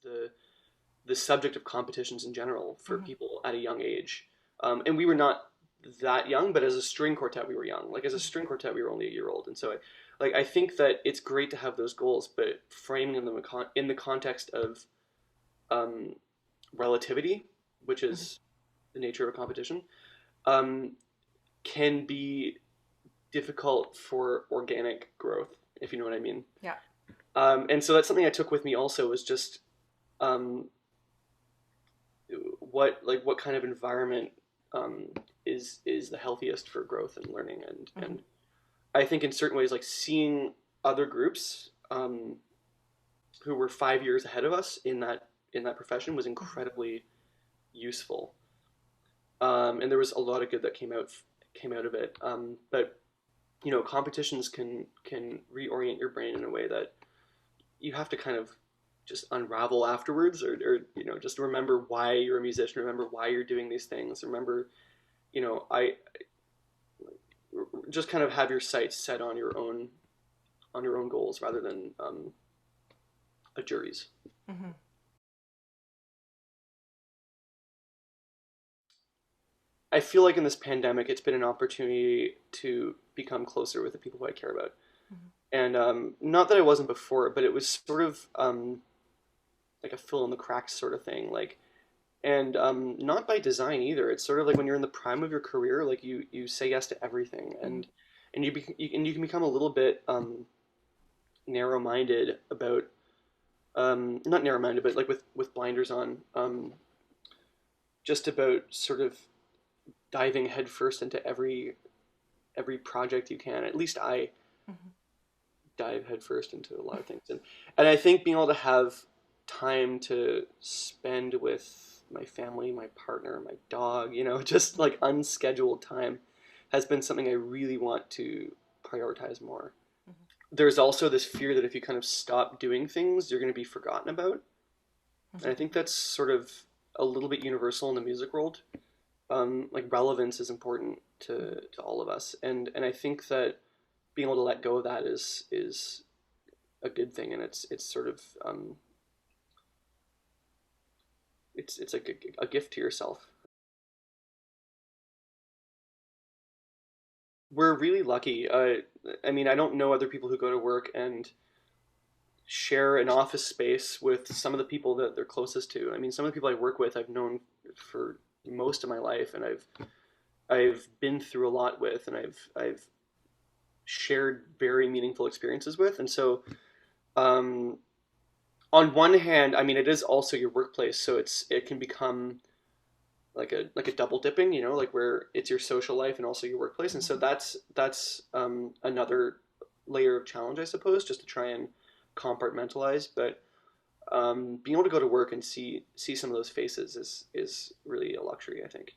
the the subject of competitions in general for people at a young age. And we were not that young, but as a string quartet, we were young. Like as a string quartet, we were only a year old, and so I think that it's great to have those goals, but framing them in the context of um, relativity, which is the nature of a competition, um, can be difficult for organic growth, if you know what I mean. Yeah. And so that's something I took with me also was just um, what kind of environment is the healthiest for growth and learning and I think in certain ways like seeing other groups who were 5 years ahead of us in that profession was incredibly useful. And there was a lot of good that came out of it. But you know, competitions can reorient your brain in a way that you have to kind of just unravel afterwards, or you know, just remember why you're a musician, remember why you're doing these things, remember, you know, I just kind of have your sights set on your own goals rather than a jury's. Mm-hmm. I feel like in this pandemic, it's been an opportunity to become closer with the people who I care about. And not that I wasn't before, but it was sort of like a fill in the cracks sort of thing. Like, and not by design either. It's sort of like when you're in the prime of your career, like you say yes to everything, and you can become a little bit narrow minded about not narrow minded, but like with blinders on, just about sort of diving headfirst into every project you can. At least I Mm-hmm. dive headfirst into a lot of things, and I think being able to have time to spend with my family, my partner, my dog, you know, just like unscheduled time has been something I really want to prioritize more. There's also this fear that if you kind of stop doing things, you're going to be forgotten about. And I think that's sort of a little bit universal in the music world. Like relevance is important to all of us, and I think that being able to let go of that is a good thing, and it's sort of it's like a gift to yourself. We're really lucky. I mean, I don't know other people who go to work and share an office space with some of the people that they're closest to. I mean, some of the people I work with, I've known for most of my life, and I've been through a lot with, and I've shared very meaningful experiences with, and so um, on one hand, I mean, it is also your workplace, so it can become like a double dipping, you know, like where it's your social life and also your workplace, and so that's another layer of challenge, I suppose, just to try and compartmentalize. But being able to go to work and see some of those faces is really a luxury, I think.